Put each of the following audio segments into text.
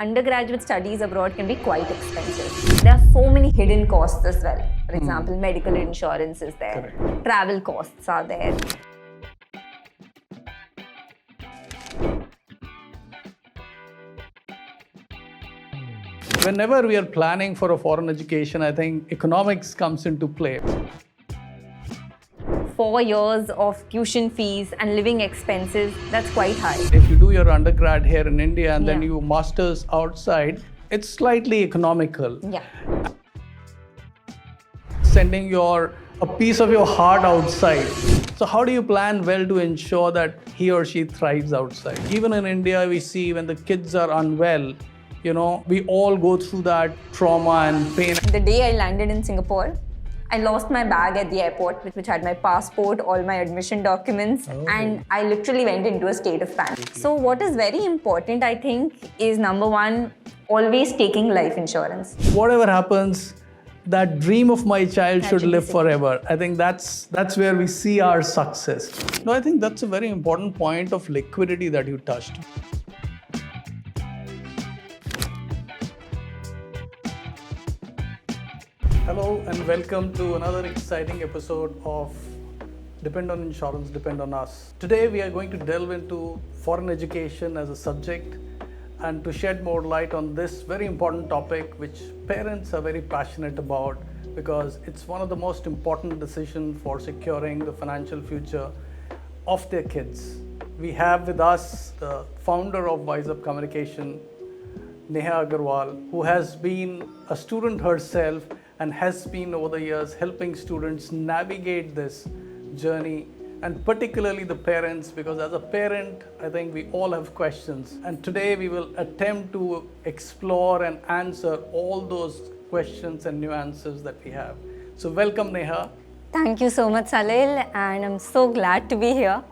undergraduate studies abroad can be quite expensive. There are so many hidden costs as well. For example, medical insurance is there, Correct. travel costs are there. Whenever we are planning for a foreign education, I think economics comes into play. 4 years of tuition fees and living expenses, that's quite high. If you do your undergrad here in India and then Yeah. you masters outside, it's slightly economical. Yeah. Sending a piece of your heart outside. So how do you plan well to ensure that he or she thrives outside? Even in India, we see when the kids are unwell, we all go through that trauma and pain. The day I landed in Singapore, I lost my bag at the airport, which had my passport, all my admission documents, and I literally went into a state of panic. So what is very important, I think, is number one, always taking life insurance. Whatever happens, that dream of my child should live secure. forever. I think that's where we see our success. No, I think that's a very important point of liquidity that you touched. Hello and welcome to another exciting episode of Depend on Insurance, Depend on Us. Today we are going to delve into foreign education as a subject and to shed more light on this very important topic which parents are very passionate about because it's one of the most important decisions for securing the financial future of their kids. We have with us the founder of WiseUp Communications, Neha Agrawal, who has been a student herself and has been over the years helping students navigate this journey, and particularly the parents, because as a parent, I think we all have questions. And today we will attempt to explore and answer all those questions and nuances that we have. So welcome, Neha. Thank you so much, Salil, and I'm so glad to be here.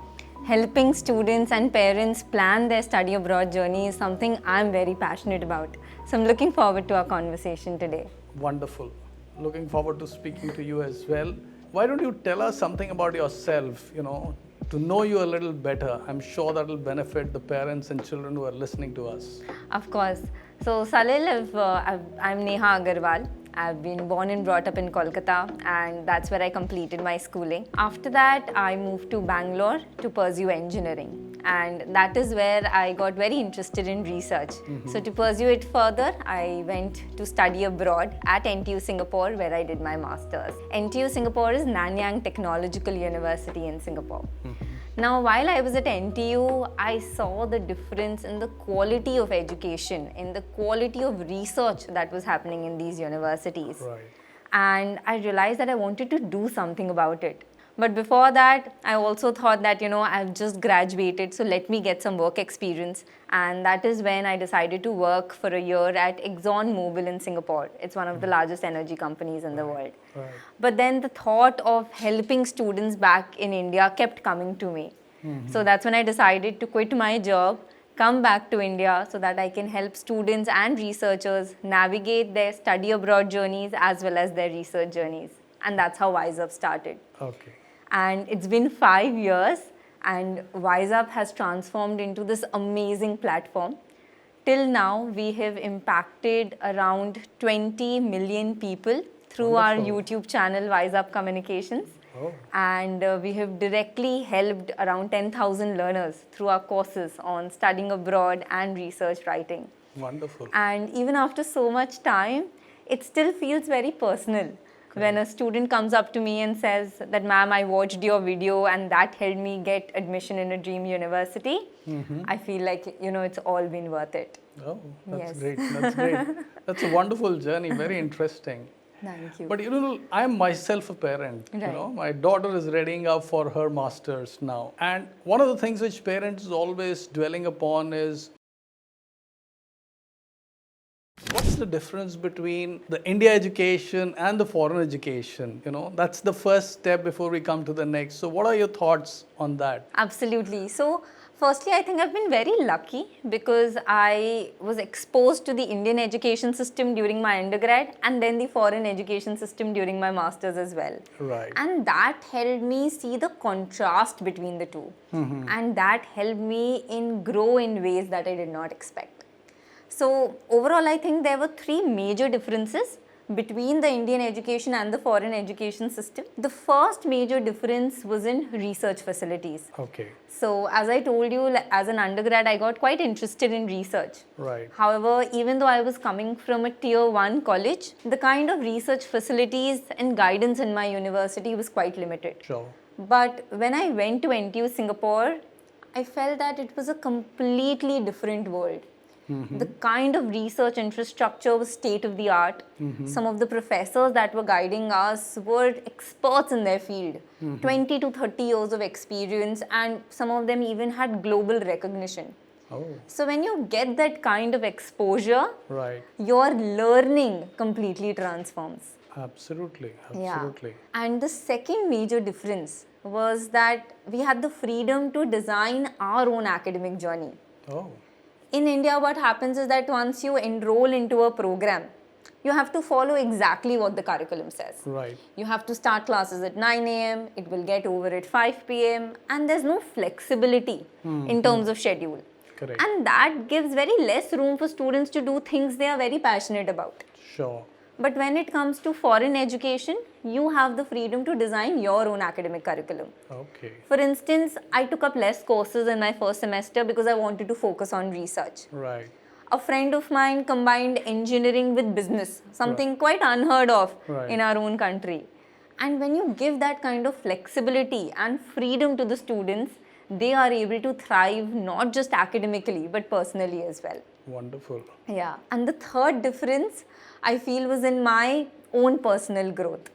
Helping students and parents plan their study abroad journey is something I'm very passionate about. So I'm looking forward to our conversation today. Wonderful. Looking forward to speaking to you as well. Why don't you tell us something about yourself, to know you a little better? I'm sure that will benefit the parents and children who are listening to us. Of course. So Salil, I'm Neha Agrawal. I've been born and brought up in Kolkata, and that's where I completed my schooling. After that, I moved to Bangalore to pursue engineering. And that is where I got very interested in research. So to pursue it further, I went to study abroad at NTU Singapore, where I did my master's. NTU Singapore is Nanyang Technological University in Singapore. Now, while I was at NTU, I saw the difference in the quality of education, in the quality of research that was happening in these universities. Right. And I realized that I wanted to do something about it. But before that, I also thought that, I've just graduated, so let me get some work experience. And that is when I decided to work for a year at ExxonMobil in Singapore. It's one of the largest energy companies in the world. Right. But then the thought of helping students back in India kept coming to me. So that's when I decided to quit my job, come back to India so that I can help students and researchers navigate their study abroad journeys as well as their research journeys. And that's how WiseUp started. Okay. And it's been 5 years, and WiseUp has transformed into this amazing platform. Till now, we have impacted around 20 million people through our Wonderful. YouTube channel, WiseUp Communications. Oh. And we have directly helped around 10,000 learners through our courses on studying abroad and research writing. Wonderful. And even after so much time, it still feels very personal. When a student comes up to me and says that, ma'am, I watched your video and that helped me get admission in a dream university, I feel like, it's all been worth it. Oh, that's Yes. great. That's great. That's a wonderful journey. Very interesting. Thank you. But I'm myself a parent. Right. My daughter is readying up for her master's now. And one of the things which parents is always dwelling upon is what's the difference between the India education and the foreign education? That's the first step before we come to the next. So what are your thoughts on that? Absolutely. So, firstly, I think I've been very lucky because I was exposed to the Indian education system during my undergrad and then the foreign education system during my master's as well. Right. And that helped me see the contrast between the two. And that helped me grow in ways that I did not expect. So overall, I think there were three major differences between the Indian education and the foreign education system. The first major difference was in research facilities. Okay. So as I told you, as an undergrad, I got quite interested in research. Right. However, even though I was coming from a tier 1 college, the kind of research facilities and guidance in my university was quite limited. Sure. But when I went to NTU Singapore, I felt that it was a completely different world. The kind of research infrastructure was state of the art. Some of the professors that were guiding us were experts in their field, 20 to 30 years of experience, and some of them even had global recognition. Oh. So when you get that kind of exposure, Right. your learning completely transforms. Absolutely. Yeah. Absolutely. And the second major difference was that we had the freedom to design our own academic journey. Oh. In India, what happens is that once you enroll into a program, you have to follow exactly what the curriculum says. Right. You have to start classes at 9 a.m., it will get over at 5 p.m., and there's no flexibility in terms of schedule. Correct. And that gives very less room for students to do things they are very passionate about. Sure. But when it comes to foreign education, you have the freedom to design your own academic curriculum. Okay. For instance, I took up less courses in my first semester because I wanted to focus on research. Right. A friend of mine combined engineering with business, something quite unheard of in our own country. And when you give that kind of flexibility and freedom to the students, they are able to thrive not just academically but personally as well. Wonderful. Yeah. And the third difference I feel was in my own personal growth.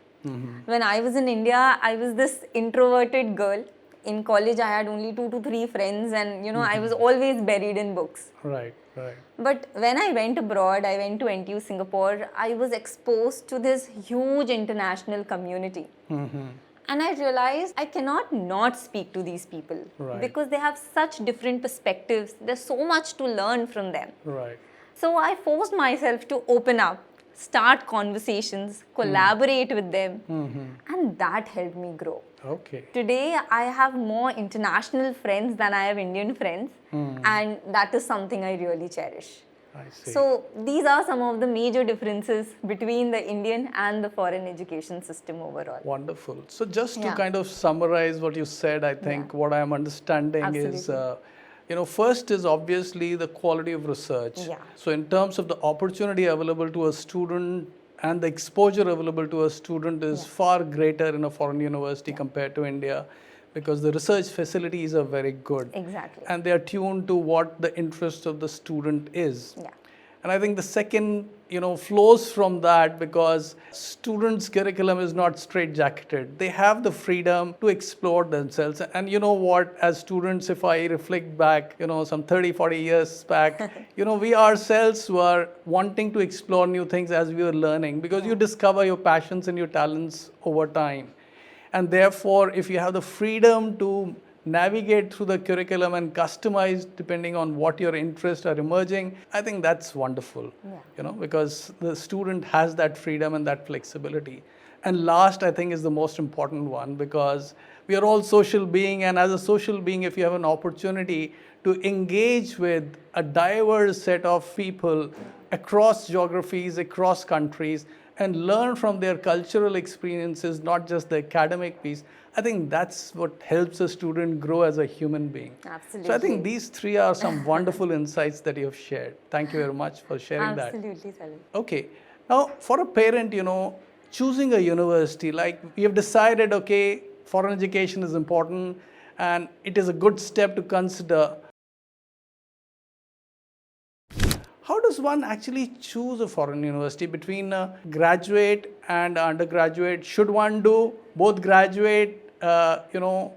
When I was in India, I was this introverted girl. In college, I had only 2 to 3 friends, and I was always buried in books. Right. Right. But when I went abroad, I went to NTU Singapore, I was exposed to this huge international community. And I realized I cannot not speak to these people because they have such different perspectives. There's so much to learn from them. Right. So I forced myself to open up, start conversations, collaborate with them, and that helped me grow. Okay. Today, I have more international friends than I have Indian friends, and that is something I really cherish. I see. So these are some of the major differences between the Indian and the foreign education system overall. Wonderful. So just to kind of summarize what you said, I think what I am understanding is, first is obviously the quality of research. Yeah. So in terms of the opportunity available to a student and the exposure available to a student is far greater in a foreign university compared to India, because the research facilities are very good. Exactly. And they are tuned to what the interest of the student is. Yeah. And I think the second, flows from that, because students' curriculum is not straitjacketed. They have the freedom to explore themselves. And you know what, as students, if I reflect back, some 30, 40 years back, we ourselves were wanting to explore new things as we were learning, because you discover your passions and your talents over time. And therefore, if you have the freedom to navigate through the curriculum and customize depending on what your interests are emerging, I think that's wonderful, because the student has that freedom and that flexibility. And last, I think, is the most important one, because we are all social beings, and as a social being, if you have an opportunity to engage with a diverse set of people across geographies, across countries, and learn from their cultural experiences, not just the academic piece, I think that's what helps a student grow as a human being. Absolutely. So I think these three are some wonderful insights that you have shared. Thank you very much for sharing that. Absolutely, Salil. Okay. Now, for a parent, choosing a university, like we have decided, okay, foreign education is important and it is a good step to consider. How does one actually choose a foreign university between a graduate and undergraduate? Should one do both graduate,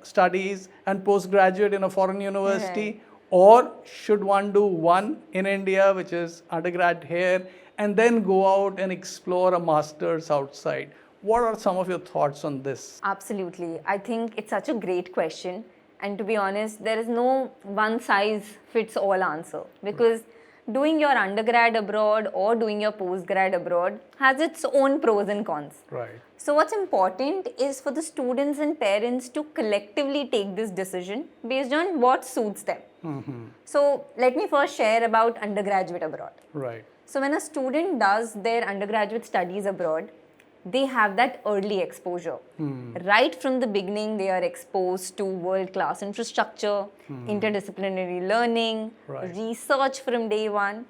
studies and postgraduate in a foreign university? Or should one do one in India, which is undergrad here, and then go out and explore a master's outside? What are some of your thoughts on this? Absolutely. I think it's such a great question. And to be honest, there is no one size fits all answer, because doing your undergrad abroad or doing your postgrad abroad has its own pros and cons. Right. So what's important is for the students and parents to collectively take this decision based on what suits them. So let me first share about undergraduate abroad. Right. So when a student does their undergraduate studies abroad, they have that early exposure. Right from the beginning, they are exposed to world-class infrastructure, interdisciplinary learning, Right. research from day one.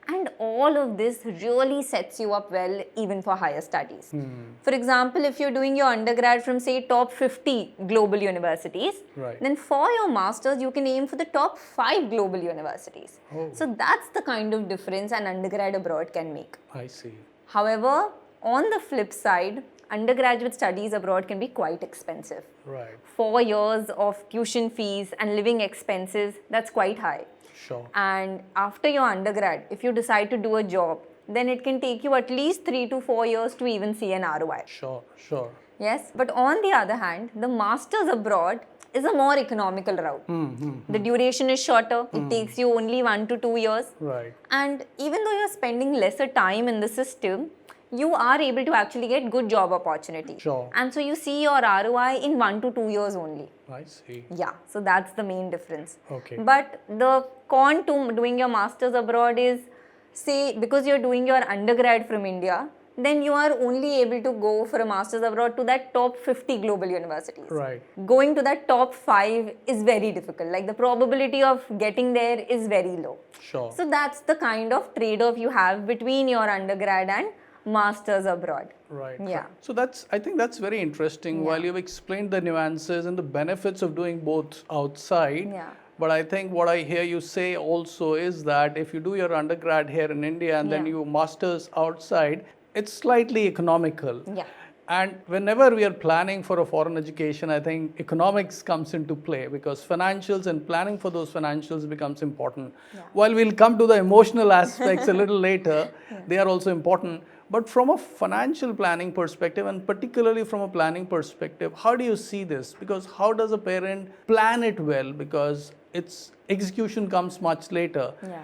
And all of this really sets you up well even for higher studies. For example, if you're doing your undergrad from say top 50 global universities, Right. then for your masters you can aim for the top 5 global universities. Oh. So that's the kind of difference an undergrad abroad can make. I see. However, on the flip side, undergraduate studies abroad can be quite expensive. Right. 4 years of tuition fees and living expenses, that's quite high. Sure. And after your undergrad, if you decide to do a job, then it can take you at least 3 to 4 years to even see an ROI. Sure. Sure. Yes, but on the other hand, the masters abroad is a more economical route. The duration is shorter, it takes you only 1 to 2 years. Right. And even though you're spending lesser time in the system, you are able to actually get good job opportunity. Sure. And so you see your ROI in 1 to 2 years only. I see. Yeah, so that's the main difference. Okay. But the con to doing your masters abroad is, say, because you're doing your undergrad from India, then you are only able to go for a masters abroad to that top 50 global universities. Right. Going to that top 5 is very difficult. Like the probability of getting there is very low. Sure. So that's the kind of trade-off you have between your undergrad and masters abroad. Right. Yeah. So I think that's very interesting. While you've explained the nuances and the benefits of doing both outside. Yeah. But I think what I hear you say also is that if you do your undergrad here in India and then you masters outside, it's slightly economical. Yeah. And whenever we are planning for a foreign education, I think economics comes into play because financials and planning for those financials becomes important. Yeah. While we'll come to the emotional aspects a little later, they are also important. But from a financial planning perspective, and particularly from a planning perspective, how do you see this? Because how does a parent plan it well? Because its execution comes much later. Yeah.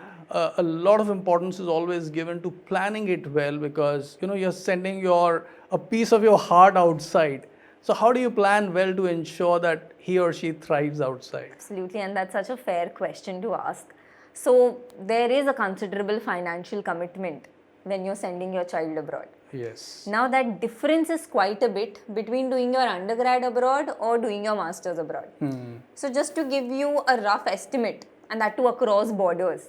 A lot of importance is always given to planning it well because you're sending a piece of your heart outside. So how do you plan well to ensure that he or she thrives outside? Absolutely, and that's such a fair question to ask. So there is a considerable financial commitment when you're sending your child abroad. Yes. Now that difference is quite a bit between doing your undergrad abroad or doing your masters abroad. So just to give you a rough estimate, and that too across borders,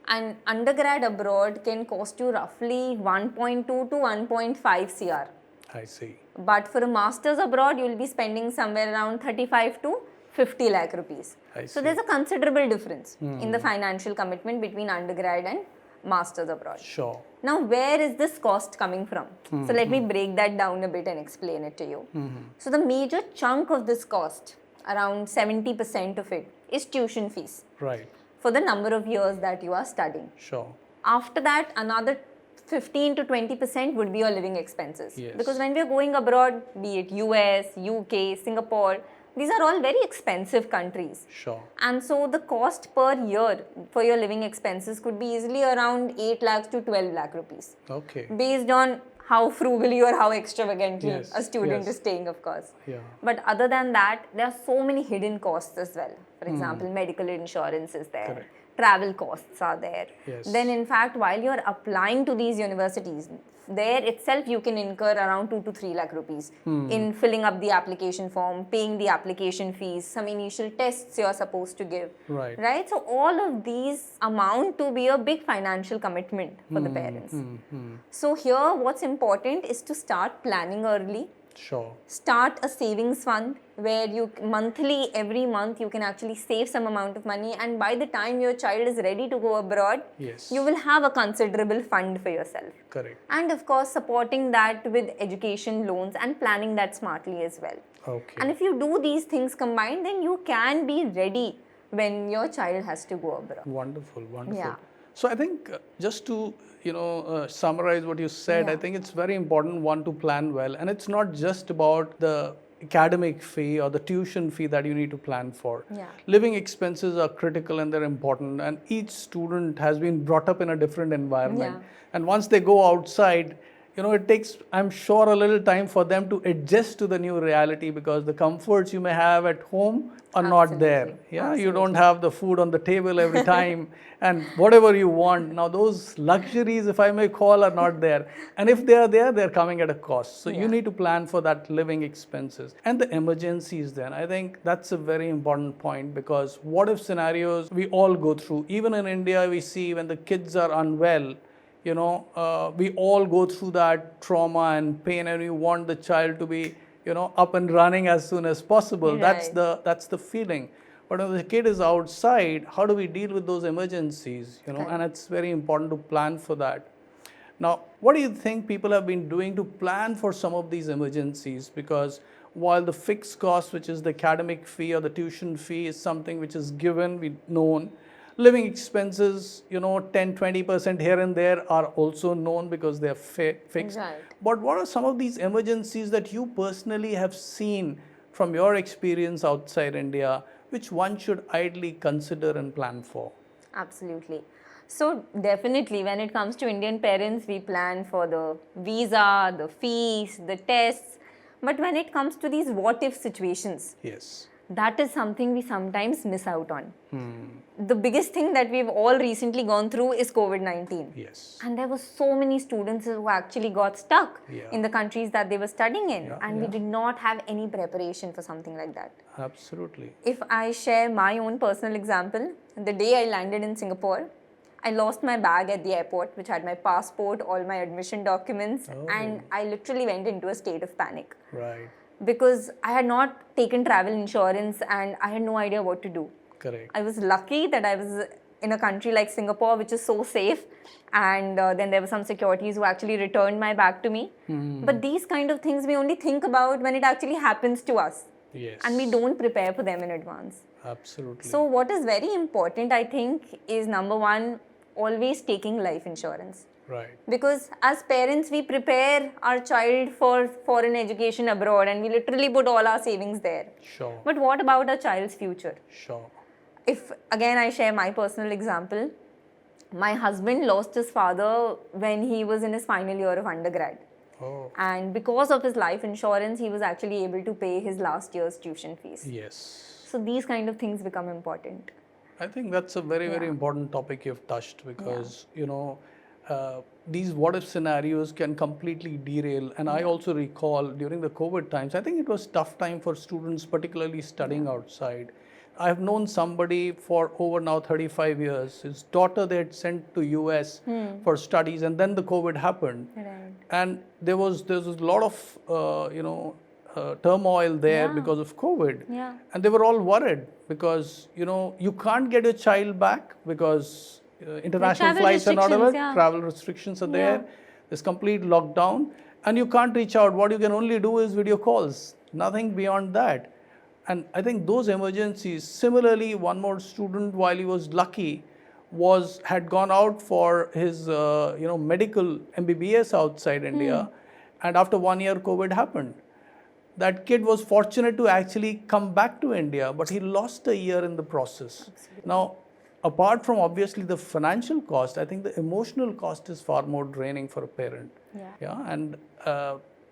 an undergrad abroad can cost you roughly 1.2 to 1.5 CR. I see. But for a masters abroad, you will be spending somewhere around 35 to 50 lakh rupees. So there's a considerable difference in the financial commitment between undergrad and masters abroad. Sure. Now, where is this cost coming from? So let me break that down a bit and explain it to you. So the major chunk of this cost, around 70% of it, is tuition fees. Right. For the number of years that you are studying. Sure. After that, another 15 to 20% would be your living expenses. Yes. Because when we are going abroad, be it US, UK, Singapore, these are all very expensive countries. Sure. And so the cost per year for your living expenses could be easily around 8 lakhs to 12 lakh rupees. Okay. Based on how frugally or how extravagantly Yes, a student yes. is staying, of course. Yeah. But other than that, there are so many hidden costs as well. For example, medical insurance is there. Correct. Travel costs are there. Yes. Then in fact, while you're applying to these universities, there itself you can incur around 2 to 3 lakh rupees in filling up the application form, paying the application fees, some initial tests you're supposed to give. Right. Right? So all of these amount to be a big financial commitment for the parents. So here what's important is to start planning early. Sure. Start a savings fund where you every month you can actually save some amount of money, and by the time your child is ready to go abroad, Yes. you will have a considerable fund for yourself. Correct. And of course, supporting that with education loans and planning that smartly as well. Okay. And if you do these things combined, then you can be ready when your child has to go abroad. Wonderful, wonderful. Yeah. So I think just to summarize what you said, I think it's very important to plan well, and it's not just about the academic fee or the tuition fee that you need to plan for. Yeah. Living expenses are critical and they're important, and each student has been brought up in a different environment. Yeah. And once they go outside, it takes, I'm sure, a little time for them to adjust to the new reality, because the comforts you may have at home are not there. Absolutely. Yeah, you don't Absolutely. have the food on the table every time and whatever you want. Now, those luxuries, if I may call, are not there. And if they are there, they're coming at a cost. So you Yeah. need to plan for that living expenses. And the emergencies then, I think that's a very important point, because what if scenarios we all go through, even in India, we see when the kids are unwell, we all go through that trauma and pain, and we want the child to be, up and running as soon as possible. Right. That's the feeling. But when the kid is outside, how do we deal with those emergencies? Correct. And it's very important to plan for that. Now, what do you think people have been doing to plan for some of these emergencies? Because while the fixed cost, which is the academic fee or the tuition fee, is something which is given, we known, living expenses, 10-20% here and there are also known because they are fixed. Right. But what are some of these emergencies that you personally have seen from your experience outside India, which one should ideally consider and plan for? Absolutely. So definitely when it comes to Indian parents, we plan for the visa, the fees, the tests. But when it comes to these what if situations, Yes. that is something we sometimes miss out on. The biggest thing that we've all recently gone through is COVID-19. Yes. And there were so many students who actually got stuck Yeah. in the countries that they were studying in. Yeah, and we yeah. did not have any preparation for something like that. Absolutely. If I share my own personal example, the day I landed in Singapore, I lost my bag at the airport, which had my passport, all my admission documents, and I literally went into a state of panic. Right. Because I had not taken travel insurance and I had no idea what to do. Correct. I was lucky that I was in a country like Singapore, which is so safe, and then there were some securities who actually returned my bag to me. But these kind of things we only think about when it actually happens to us. Yes. And we don't prepare for them in advance. Absolutely. So what is very important, I think, is number one, always taking life insurance. Right. Because as parents, we prepare our child for foreign education abroad and we literally put all our savings there. Sure. But what about our child's future? Sure. If again I share my personal example, my husband lost his father when he was in his final year of undergrad. Oh. And because of his life insurance, he was actually able to pay his last year's tuition fees. Yes. So these kind of things become important. I think that's a very, very important topic you've touched, because, these what if scenarios can completely derail. And I also recall during the COVID times, I think it was tough time for students, particularly studying outside. I have known somebody for over now 35 years. His daughter they had sent to US for studies, and then the COVID happened. Right. And there was a lot of turmoil there because of COVID. Yeah. And they were all worried because you can't get your child back because international travel flights are not restrictions, available, travel restrictions are there, Yeah. there's complete lockdown, and you can't reach out. What you can only do is video calls, nothing beyond that. And I think those emergencies, similarly, one more student, while he was lucky, had gone out for his medical MBBS outside India, and after 1 year COVID happened. That kid was fortunate to actually come back to India, but he lost a year in the process. Now, apart from obviously the financial cost, I think the emotional cost is far more draining for a parent. And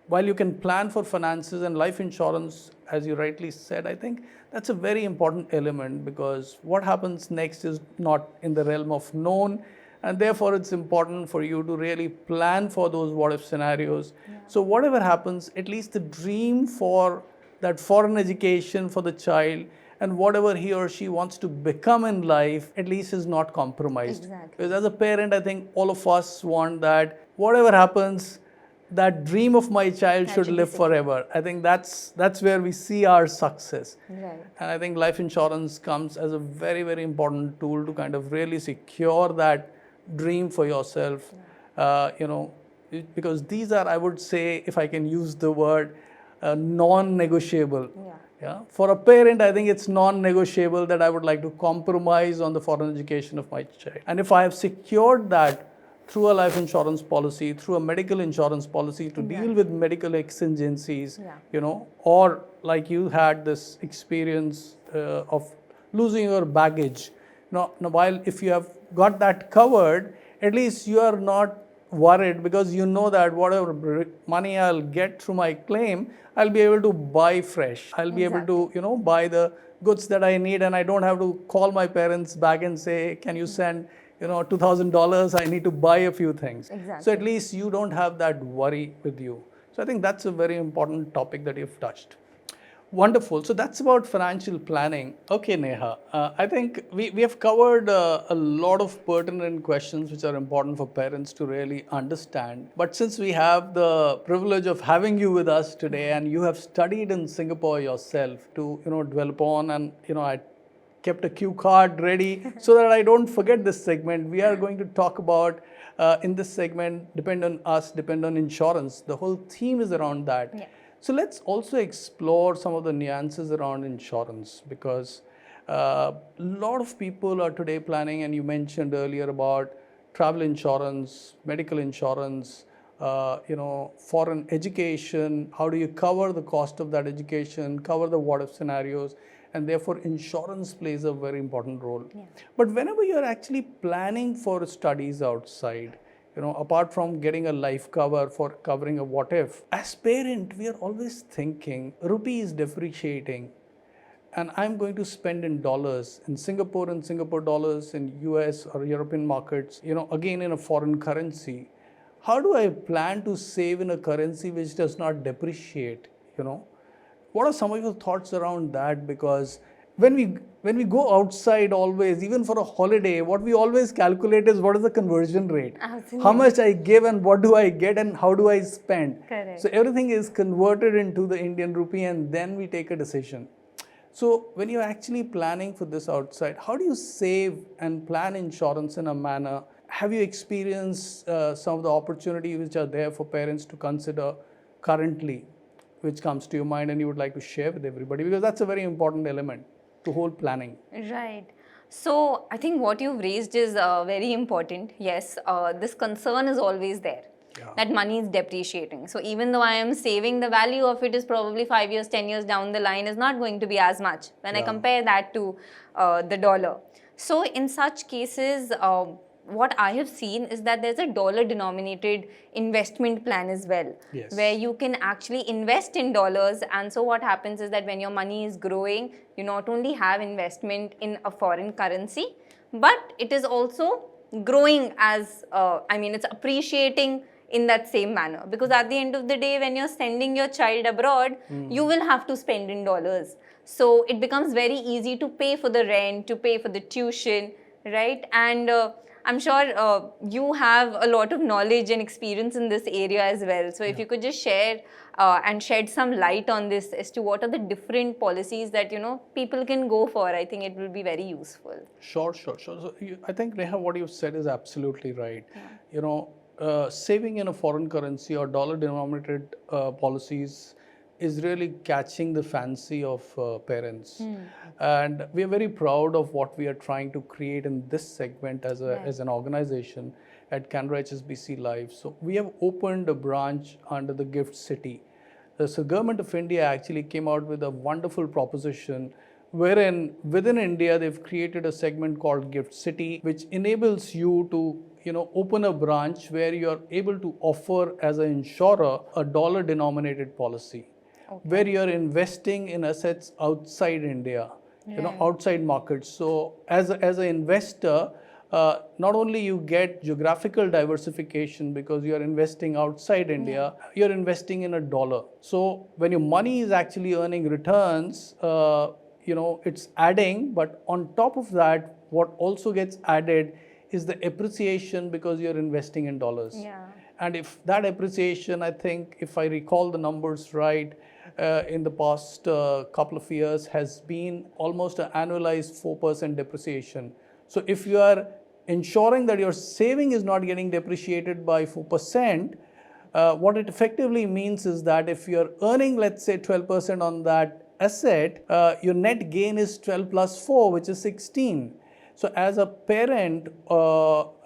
while you can plan for finances and life insurance, as you rightly said, I think that's a very important element, because what happens next is not in the realm of known, and therefore it's important for you to really plan for those what if scenarios. So whatever happens, at least the dream for that foreign education for the child and whatever he or she wants to become in life, at least is not compromised. Exactly. Because as a parent, I think all of us want that whatever happens, that dream of my child should live forever. I think that's where we see our success. Right. And I think life insurance comes as a very, very important tool to kind of really secure that dream for yourself. Because these are, I would say, if I can use the word, non-negotiable. Yeah. For a parent, I think it's non-negotiable that I would like to compromise on the foreign education of my child. And if I have secured that through a life insurance policy, through a medical insurance policy to deal with medical exigencies, or like you had this experience of losing your baggage. Now, while if you have got that covered, at least you are not worried because you know that whatever money I'll get through my claim, I'll be able to buy fresh. I'll be able to, buy the goods that I need, and I don't have to call my parents back and say, can you send, $2,000? I need to buy a few things. Exactly. So at least you don't have that worry with you. So I think that's a very important topic that you've touched. Wonderful. So that's about financial planning. Okay, Neha. I think we have covered a lot of pertinent questions which are important for parents to really understand. But since we have the privilege of having you with us today, and you have studied in Singapore yourself to dwell upon, and I kept a cue card ready so that I don't forget this segment. We are going to talk about in this segment, depend on us, depend on insurance. The whole theme is around that. Yeah. So let's also explore some of the nuances around insurance, because a lot of people are today planning, and you mentioned earlier about travel insurance, medical insurance, foreign education. How do you cover the cost of that education, cover the what if scenarios? And therefore insurance plays a very important role. Yeah. But whenever you're actually planning for studies outside, apart from getting a life cover for covering a what if, as parent, we are always thinking rupee is depreciating and I'm going to spend in dollars, in Singapore dollars, in US or European markets, again in a foreign currency. How do I plan to save in a currency which does not depreciate? What are some of your thoughts around that? Because when we go outside always, even for a holiday, what we always calculate is what is the conversion rate. Absolutely. How much I give and what do I get and how do I spend. Correct. So everything is converted into the Indian rupee and then we take a decision. So when you're actually planning for this outside, how do you save and plan insurance in a manner? Have you experienced some of the opportunities which are there for parents to consider currently, which comes to your mind and you would like to share with everybody? Because that's a very important element to whole planning. Right. So I think what you've raised is very important. Yes, this concern is always there. Yeah. That money is depreciating. So even though I am saving, the value of it is probably 5 years, 10 years down the line is not going to be as much when I compare that to the dollar. So in such cases, what I have seen is that there's a dollar denominated investment plan as well, yes, where you can actually invest in dollars. And so what happens is that when your money is growing, you not only have investment in a foreign currency, but it is also growing as, it's appreciating in that same manner. Because at the end of the day, when you're sending your child abroad, you will have to spend in dollars. So it becomes very easy to pay for the rent, to pay for the tuition, right? And I'm sure you have a lot of knowledge and experience in this area as well. So if you could just share and shed some light on this as to what are the different policies that, people can go for, I think it will be very useful. Sure. So I think, Neha, what you've said is absolutely right. Saving in a foreign currency or dollar denominated policies is really catching the fancy of parents. And we are very proud of what we are trying to create in this segment as an organization at Canara HSBC Live. So we have opened a branch under the Gift City. So Government of India actually came out with a wonderful proposition wherein within India they've created a segment called Gift City, which enables you to open a branch where you're able to offer as an insurer a dollar denominated policy. Okay. Where you're investing in assets outside India, outside markets. So as an investor, not only you get geographical diversification because you are investing outside India, you're investing in a dollar. So when your money is actually earning returns, it's adding, but on top of that, what also gets added is the appreciation because you're investing in dollars. Yeah. And if that appreciation, I think, if I recall the numbers right, in the past couple of years has been almost an annualized 4% depreciation. So if you are ensuring that your saving is not getting depreciated by 4%, what it effectively means is that if you're earning, let's say 12% on that asset, your net gain is 12 plus 4, which is 16. So as a parent,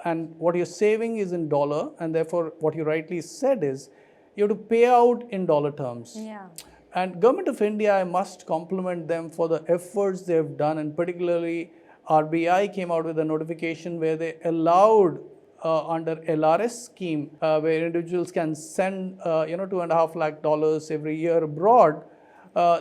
and what you're saving is in dollar, and therefore what you rightly said is you have to pay out in dollar terms. Yeah. And Government of India, I must compliment them for the efforts they've done, and particularly RBI came out with a notification where they allowed under LRS scheme, where individuals can send $2.5 lakh every year abroad,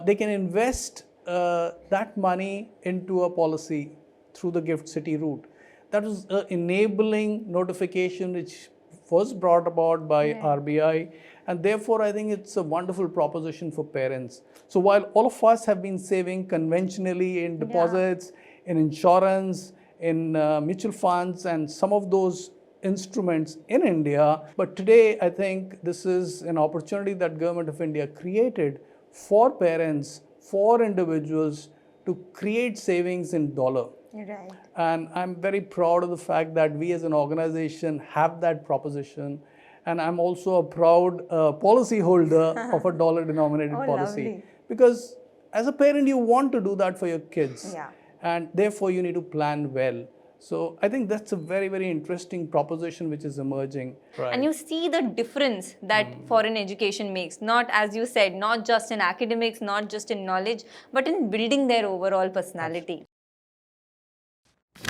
they can invest that money into a policy through the Gift City route. That was an enabling notification which was brought about by RBI, and therefore I think it's a wonderful proposition for parents. So while all of us have been saving conventionally in deposits, in insurance, in mutual funds, and some of those instruments in India, but today I think this is an opportunity that Government of India created for parents, for individuals to create savings in dollar. Right. And I'm very proud of the fact that we as an organization have that proposition. And I'm also a proud policy holder of a dollar denominated policy. Lovely. Because as a parent, you want to do that for your kids. Yeah. And therefore, you need to plan well. So I think that's a very, very interesting proposition which is emerging. Right. And you see the difference that foreign education makes, not, as you said, not just in academics, not just in knowledge, but in building their overall personality.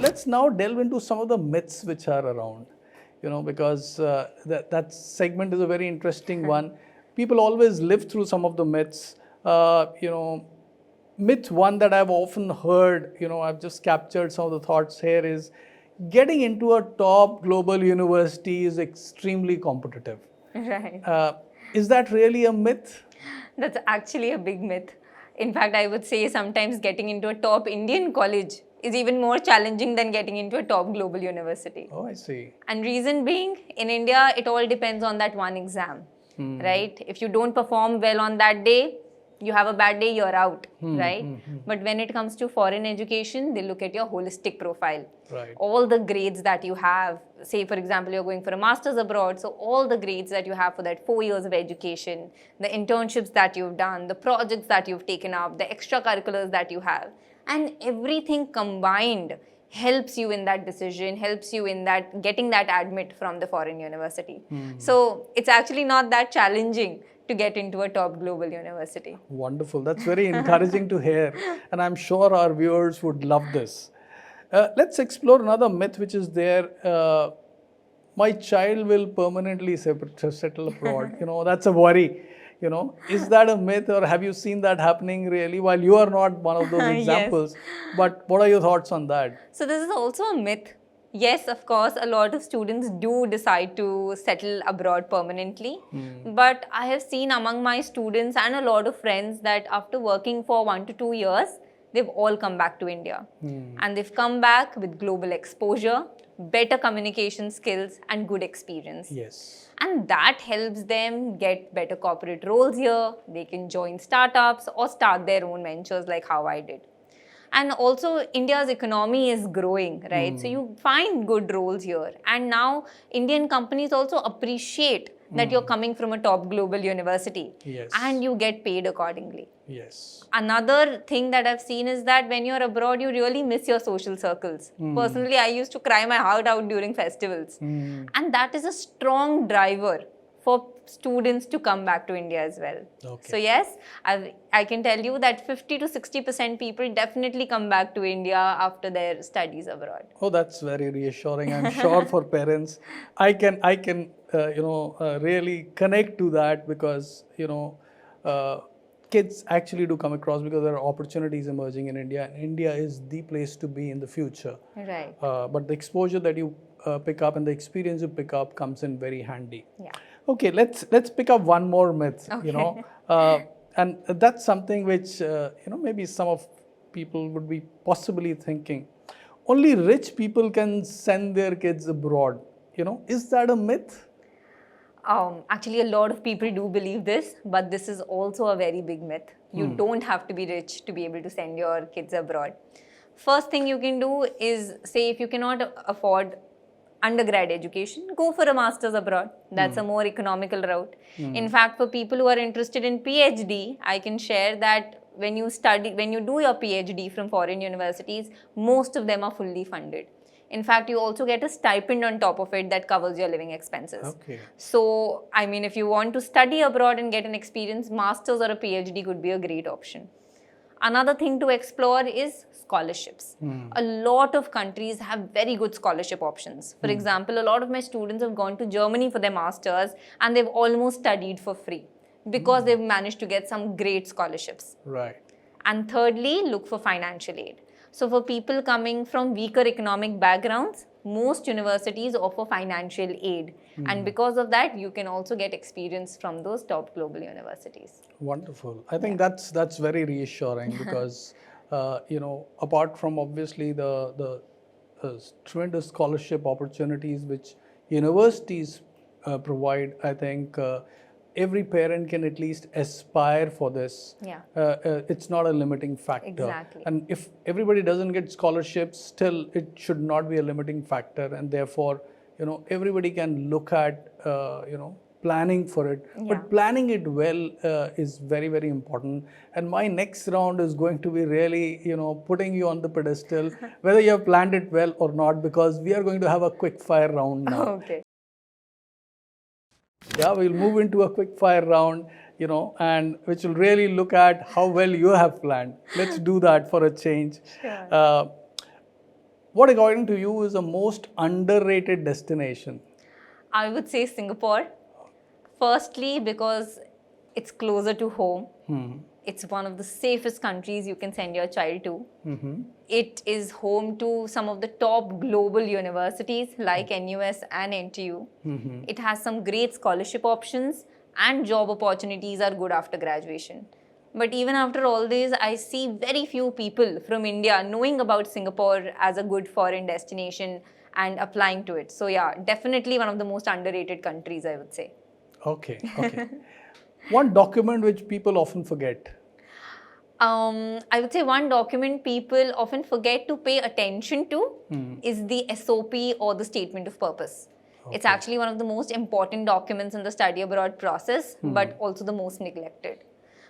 Let's now delve into some of the myths which are around, because that segment is a very interesting one. People always live through some of the myths. Myth one that I've often heard, I've just captured some of the thoughts here, is getting into a top global university is extremely competitive. Right. Is that really a myth? That's actually a big myth. In fact, I would say sometimes getting into a top Indian college is even more challenging than getting into a top global university. Oh, I see. And reason being, in India, it all depends on that one exam, right? If you don't perform well on that day, you have a bad day, you're out, right? But when it comes to foreign education, they look at your holistic profile. Right. All the grades that you have, say for example, you're going for a master's abroad, so all the grades that you have for that 4 years of education, the internships that you've done, the projects that you've taken up, the extracurriculars that you have, and everything combined helps you in that decision, helps you in that getting that admit from the foreign university. So it's actually not that challenging to get into a top global university. Wonderful. That's very encouraging to hear. And I'm sure our viewers would love this. Let's explore another myth which is there. My child will permanently settle abroad. That's a worry. Is that a myth, or have you seen that happening really? While you are not one of those examples, but what are your thoughts on that? So this is also a myth. Yes, of course, a lot of students do decide to settle abroad permanently. But I have seen among my students and a lot of friends that after working for 1 to 2 years, they've all come back to India. And they've come back with global exposure, better communication skills, and good experience. Yes. And that helps them get better corporate roles here. They can join startups or start their own ventures like how I did. And also India's economy is growing, right? So you find good roles here. And now Indian companies also appreciate that you're coming from a top global university. Yes. And you get paid accordingly. Yes. Another thing that I've seen is that when you're abroad, you really miss your social circles. Personally, I used to cry my heart out during festivals. And that is a strong driver for students to come back to India as well. Okay. So yes, I can tell you that 50 to 60% people definitely come back to India after their studies abroad. Oh, that's very reassuring. I'm sure for parents, I can really connect to that, because kids actually do come across because there are opportunities emerging in India. And India is the place to be in the future. Right. But the exposure that you pick up and the experience you pick up comes in very handy. Yeah. Okay, let's pick up one more myth. Okay. And that's something which maybe some of people would be possibly thinking. Only rich people can send their kids abroad. Is that a myth? Actually, a lot of people do believe this, but this is also a very big myth. You don't have to be rich to be able to send your kids abroad. First thing you can do is, say if you cannot afford undergrad education, go for a master's abroad. That's a more economical route. In fact, for people who are interested in PhD, I can share that when you do your PhD from foreign universities, most of them are fully funded. In fact, you also get a stipend on top of it that covers your living expenses. Okay. So, I mean, if you want to study abroad and get an experience, master's or a PhD could be a great option. Another thing to explore is scholarships. A lot of countries have very good scholarship options. For example, a lot of my students have gone to Germany for their masters and they've almost studied for free because they've managed to get some great scholarships. Right. And thirdly, look for financial aid. So for people coming from weaker economic backgrounds, most universities offer financial aid. And because of that, you can also get experience from those top global universities. Wonderful. I think that's very reassuring because apart from obviously the tremendous scholarship opportunities which universities provide, I think every parent can at least aspire for this. Yeah. It's not a limiting factor. Exactly. And if everybody doesn't get scholarships, still it should not be a limiting factor, and therefore everybody can look at planning for it. Yeah. But planning it well is very, very important. And my next round is going to be really, putting you on the pedestal, whether you have planned it well or not, because we are going to have a quick fire round now. Okay. Yeah, we'll move into a quick fire round, and which will really look at how well you have planned. Let's do that for a change. Sure. What, according to you, is the most underrated destination? I would say Singapore. Firstly, because it's closer to home. It's one of the safest countries you can send your child to. It is home to some of the top global universities like NUS and NTU. It has some great scholarship options and job opportunities are good after graduation. But even after all this, I see very few people from India knowing about Singapore as a good foreign destination and applying to it. So yeah, definitely one of the most underrated countries, I would say. Okay. One document which people often forget. I would say one document people often forget to pay attention to is the SOP or the Statement of Purpose. Okay. It's actually one of the most important documents in the study abroad process, but also the most neglected.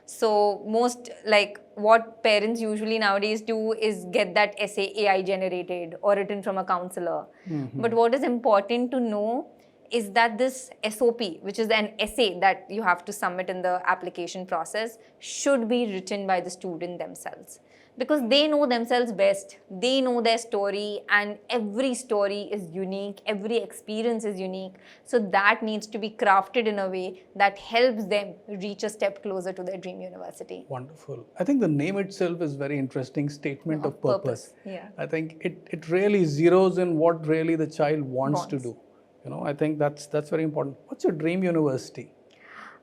So most, like, what parents usually nowadays do is get that essay AI generated or written from a counselor. But what is important to know is that this SOP, which is an essay that you have to submit in the application process, should be written by the student themselves. Because they know themselves best, they know their story, and every story is unique, every experience is unique. So that needs to be crafted in a way that helps them reach a step closer to their dream university. Wonderful. I think the name itself is very interesting, Statement of Purpose. Yeah. I think it really zeroes in what really the child wants to do. I think that's very important. What's your dream university?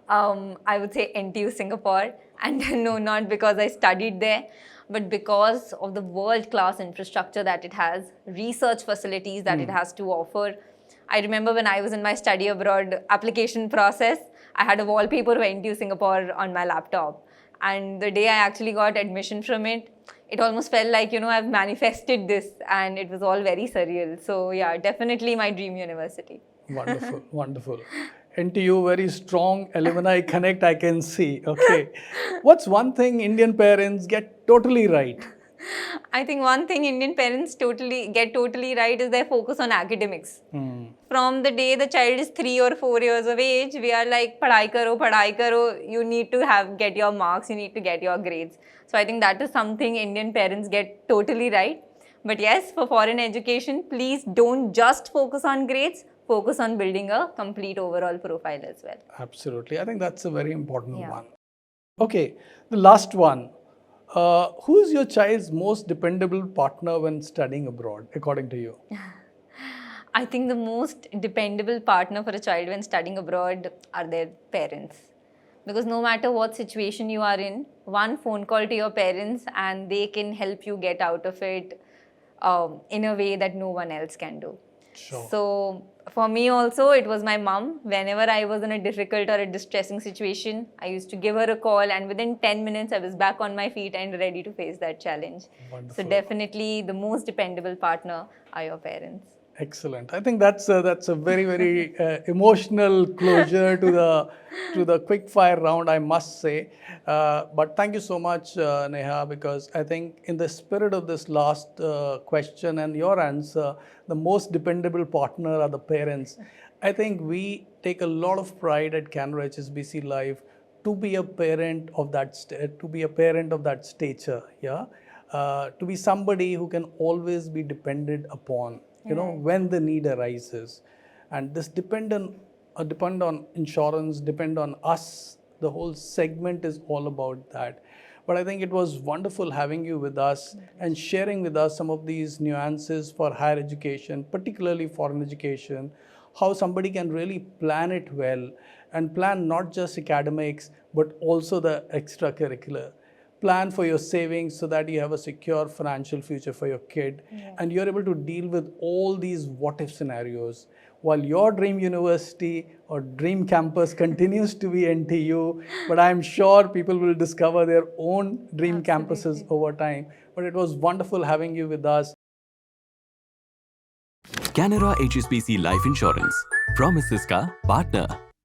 I would say NTU Singapore, and no, not because I studied there, but because of the world-class infrastructure that it has, research facilities that it has to offer. I remember when I was in my study abroad application process, I had a wallpaper of NTU Singapore on my laptop. And the day I actually got admission from it, it almost felt like, I've manifested this, and it was all very surreal. So yeah, definitely my dream university. Wonderful, wonderful. NTU, very strong alumni connect, I can see. Okay. What's one thing Indian parents get totally right? I think one thing Indian parents get totally right is their focus on academics. From the day the child is 3 or 4 years of age, we are like, padhai karo, you need to get your marks, you need to get your grades. So I think that is something Indian parents get totally right. But yes, for foreign education, please don't just focus on grades, focus on building a complete overall profile as well. Absolutely. I think that's a very important one. Okay, the last one. Who is your child's most dependable partner when studying abroad, according to you? I think the most dependable partner for a child when studying abroad are their parents. Because no matter what situation you are in, one phone call to your parents and they can help you get out of it in a way that no one else can do. Sure. So for me also, it was my mom. Whenever I was in a difficult or a distressing situation, I used to give her a call, and within 10 minutes, I was back on my feet and ready to face that challenge. Wonderful. So definitely the most dependable partner are your parents. Excellent. I think that's a very, very emotional closure to the quick fire round, I must say. But thank you so much, Neha, because I think in the spirit of this last question and your answer, the most dependable partner are the parents. I think we take a lot of pride at Canara HSBC Live to be a parent of that stature, yeah, to be somebody who can always be depended upon, when the need arises. And this depend on insurance, depend on us. The whole segment is all about that. But I think it was wonderful having you with us and sharing with us some of these nuances for higher education, particularly foreign education, how somebody can really plan it well and plan not just academics, but also the extracurricular. Plan for your savings so that you have a secure financial future for your kid, and you're able to deal with all these what if scenarios while your dream university or dream campus continues to be NTU. But I'm sure people will discover their own dream campuses over time. But it was wonderful having you with us. Canara HSBC Life Insurance. Promises का partner.